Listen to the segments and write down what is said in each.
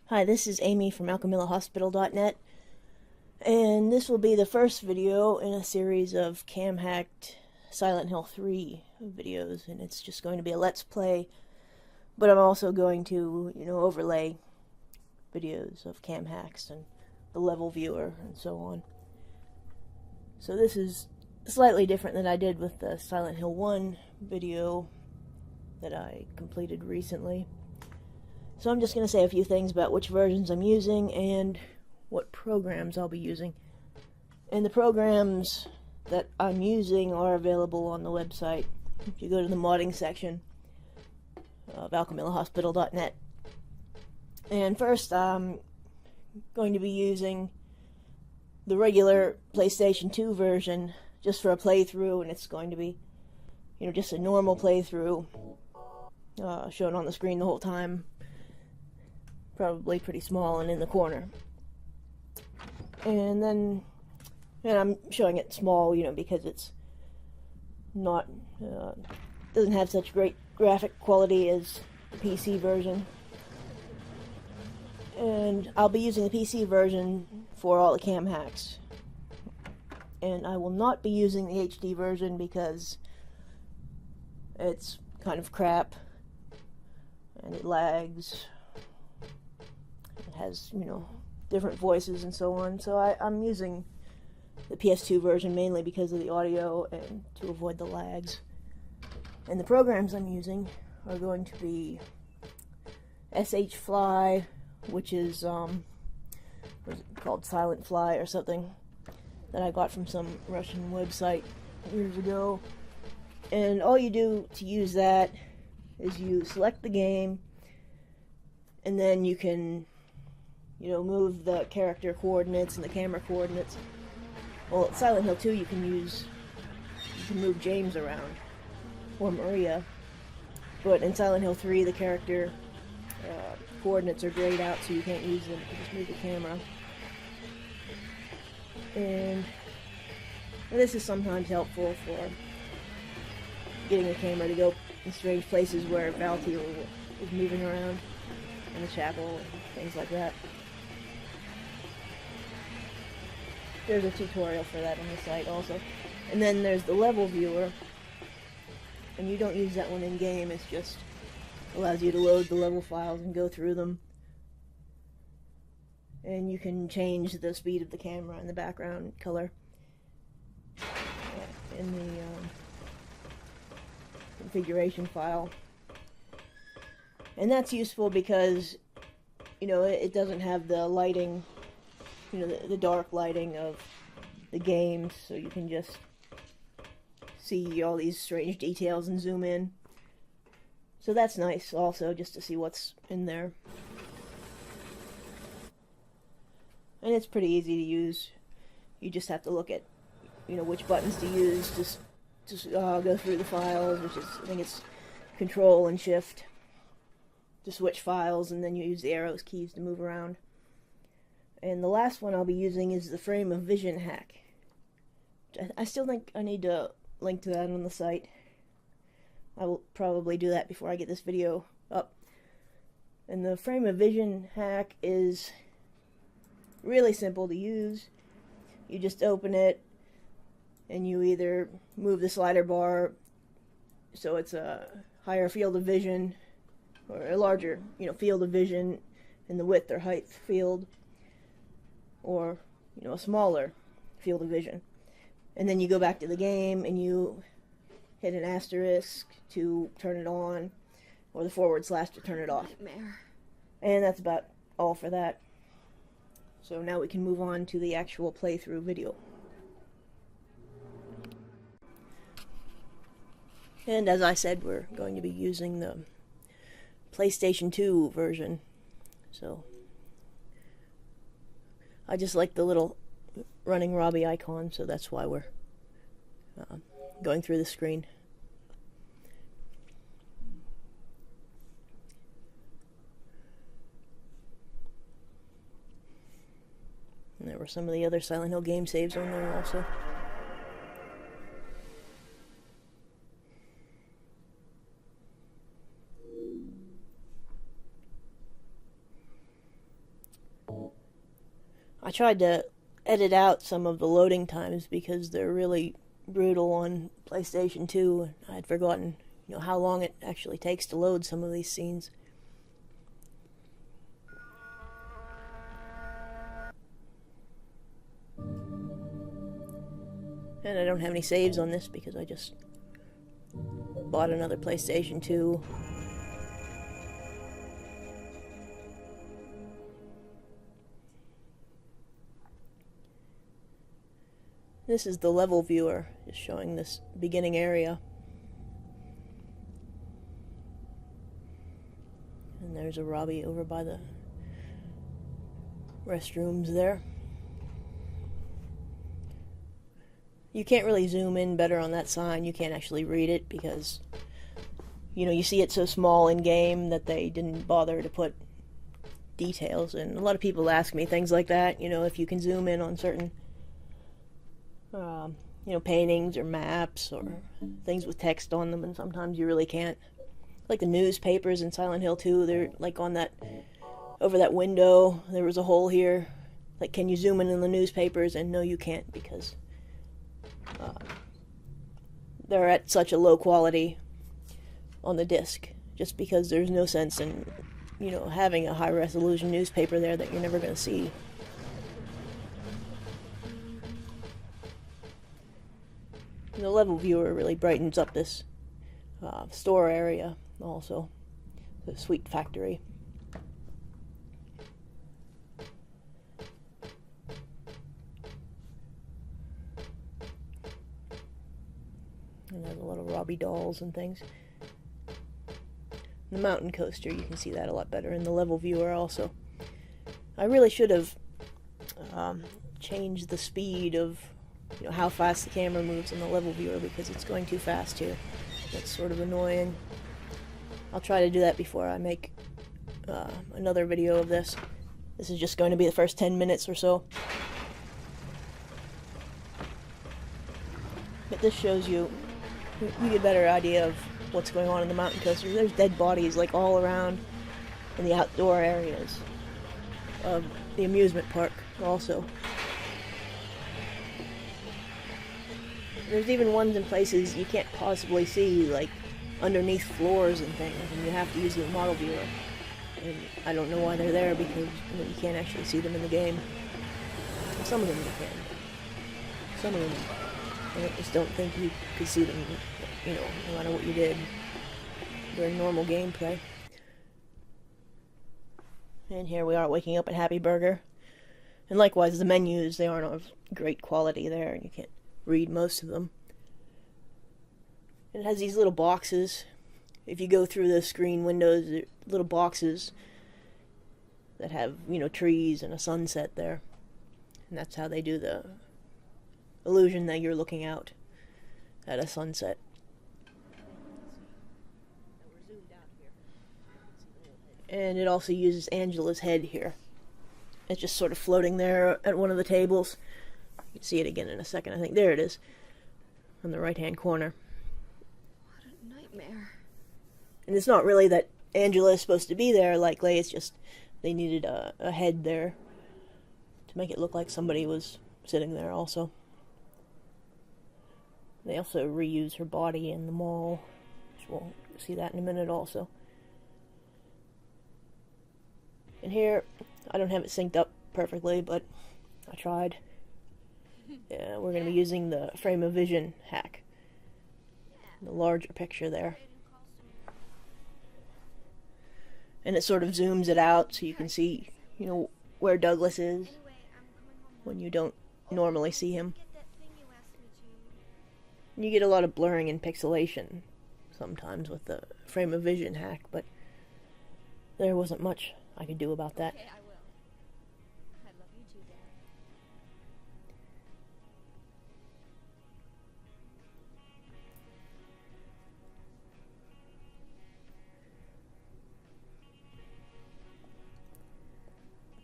Hi, this is Amy from alchemillahospital.net, and this will be the first video in a series of Camhacked Silent Hill 3 videos, and it's just going to be a Let's Play, but I'm also going to, overlay videos of Camhacks and the level viewer and so on. So this is slightly different than I did with the Silent Hill 1 video that I completed recently. So I'm just going to say a few things about which versions I'm using and what programs I'll be using. And the programs that I'm using are available on the website. If you go to the modding section of alchemillahospital.net. And first, I'm going to be using the regular PlayStation 2 version just for a playthrough, and it's going to be, just a normal playthrough shown on the screen the whole time. Probably pretty small and in the corner. And then, I'm showing it small, because it's not, doesn't have such great graphic quality as the PC version. And I'll be using the PC version for all the Camhacks. And I will not be using the HD version because it's kind of crap. And it lags. Has, different voices and so on. So I'm using the PS2 version mainly because of the audio and to avoid the lags. And the programs I'm using are going to be shfly, which is, what is it called, Silent Fly or something, that I got from some Russian website years ago. And all you do to use that is you select the game, and then you can move the character coordinates and the camera coordinates. Well, at Silent Hill 2 you can move James around, or Maria, but in Silent Hill 3 the character coordinates are grayed out, so you can't use them. You just move the camera. And this is sometimes helpful for getting the camera to go in strange places where Valtiel is moving around in the chapel and things like that. There's a tutorial for that on the site also. And then there's the level viewer, and you don't use that one in game. It's just allows you to load the level files and go through them. And you can change the speed of the camera and the background color in the configuration file. And that's useful because it doesn't have the lighting, the dark lighting of the game, so you can just see all these strange details and zoom in. So that's nice also, just to see what's in there. And it's pretty easy to use. You just have to look at, which buttons to use to go through the files, which is, I think it's Control and Shift to switch files, and then you use the arrows keys to move around. And the last one I'll be using is the Frame of Vision hack. I still think I need to link to that on the site. I will probably do that before I get this video up. And the Frame of Vision hack is really simple to use. You just open it, and you either move the slider bar so it's a higher field of vision, or a larger, field of vision in the width or height field, or, a smaller field of vision. And then you go back to the game and you hit an asterisk to turn it on, or the / to turn it off. Nightmare. And that's about all for that. So now we can move on to the actual playthrough video. And as I said, we're going to be using the PlayStation 2 version. So I just like the little running Robbie icon, so that's why we're going through the screen. And there were some of the other Silent Hill game saves on there also. I tried to edit out some of the loading times because they're really brutal on PlayStation 2. I'd forgotten, how long it actually takes to load some of these scenes. And I don't have any saves on this because I just bought another PlayStation 2. This is the level viewer, just showing this beginning area. And there's a Robbie over by the restrooms there. You can't really zoom in better on that sign. You can't actually read it because, you see it so small in game that they didn't bother to put details. And a lot of people ask me things like that, if you can zoom in on certain paintings or maps or things with text on them, and sometimes you really can't. Like the newspapers in Silent Hill 2, they're like on that, over that window, there was a hole here. Like, can you zoom in the newspapers? And no, you can't, because they're at such a low quality on the disc, just because there's no sense in, having a high resolution newspaper there that you're never going to see. The level viewer really brightens up this store area also, the sweet factory. And there's a lot of Robbie dolls and things. The mountain coaster, you can see that a lot better in the level viewer also. I really should have changed the speed of how fast the camera moves in the level viewer, because it's going too fast here. That's sort of annoying. I'll try to do that before I make another video of this. This is just going to be the first 10 minutes or so. But this shows you get a better idea of what's going on in the mountain coaster. There's dead bodies like all around in the outdoor areas of the amusement park also. There's even ones in places you can't possibly see, like underneath floors and things, and you have to use the model viewer. And I don't know why they're there, because you can't actually see them in the game. Some of them you can. Some of them, I just don't think you could see them, no matter what you did during normal gameplay. And here we are waking up at Happy Burger. And likewise, the menus, they aren't of great quality there, and you can't read most of them. It has these little boxes. If you go through the screen windows, there are little boxes that have, trees and a sunset there. And that's how they do the illusion that you're looking out at a sunset. And it also uses Angela's head here. It's just sort of floating there at one of the tables. You can see it again in a second, I think. There it is, on the right-hand corner. What a nightmare. And it's not really that Angela is supposed to be there, likely. It's just they needed a head there to make it look like somebody was sitting there also. They also reuse her body in the mall, which we'll see that in a minute also. And here, I don't have it synced up perfectly, but I tried. Yeah, we're going to be using the frame of vision hack. The larger picture there. And it sort of zooms it out so you can see, where Douglas is when you don't normally see him. And you get a lot of blurring and pixelation sometimes with the frame of vision hack, but there wasn't much I could do about that. Okay, I will. I love you too, Dad.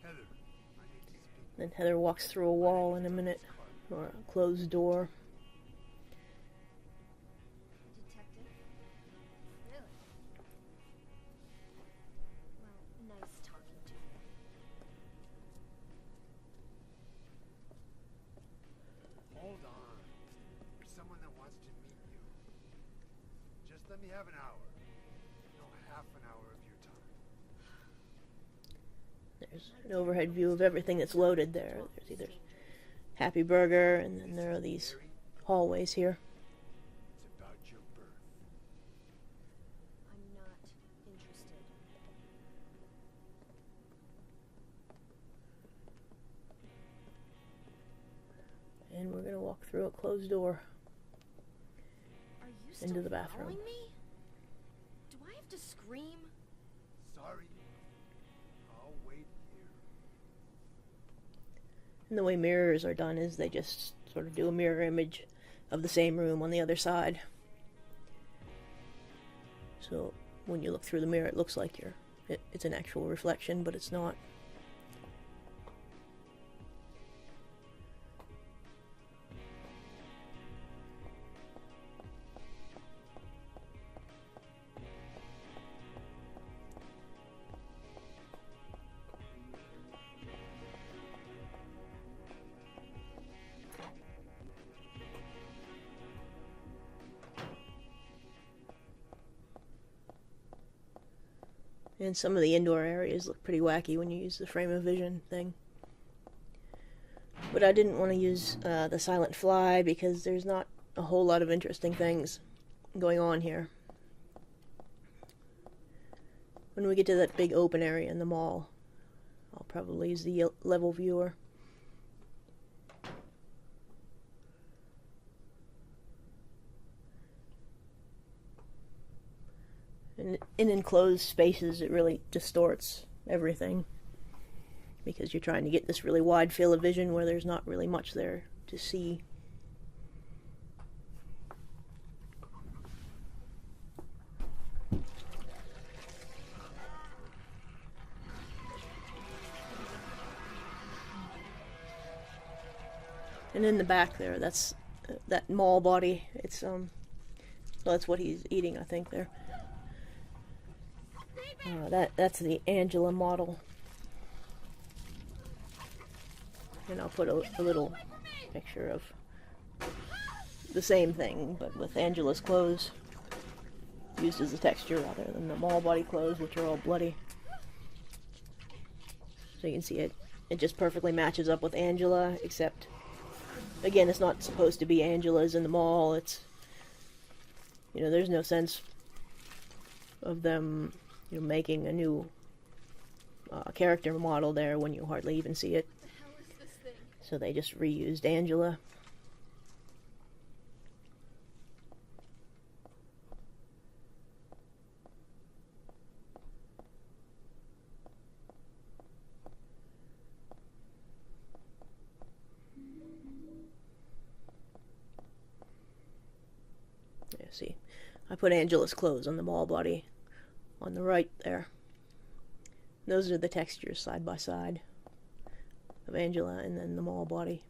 Heather, Then Heather walks through a wall in a minute, or a closed door. Detective? Really? Well, nice talking to you. only have an hour. No, half an hour of your time. There's an overhead view of everything that's loaded there. There's either Happy Burger, and then there are these hallways here. It's about your birth. I'm not interested. And we're gonna walk through a closed door Are you into still the bathroom. following me? Do I have to scream? Sorry. I'll wait here. And the way mirrors are done is they just sort of do a mirror image of the same room on the other side. So when you look through the mirror, it looks like it's an actual reflection, but it's not. And some of the indoor areas look pretty wacky when you use the frame of vision thing. But I didn't want to use the silent fly because there's not a whole lot of interesting things going on here. When we get to that big open area in the mall, I'll probably use the level viewer. And in enclosed spaces, it really distorts everything because you're trying to get this really wide field of vision where there's not really much there to see. And in the back there, that's that mall body. It's well, that's what he's eating, I think, there. That's the Angela model. And I'll put a little picture of the same thing, but with Angela's clothes used as a texture rather than the mall body clothes, which are all bloody. So you can see it just perfectly matches up with Angela, except, again, it's not supposed to be Angela's in the mall. It's, there's no sense of them making a new character model there when you hardly even see it. What the hell is this thing? So they just reused Angela. Yeah, see, I put Angela's clothes on the mall body on the right there. Those are the textures side by side of Angela and then the mall body.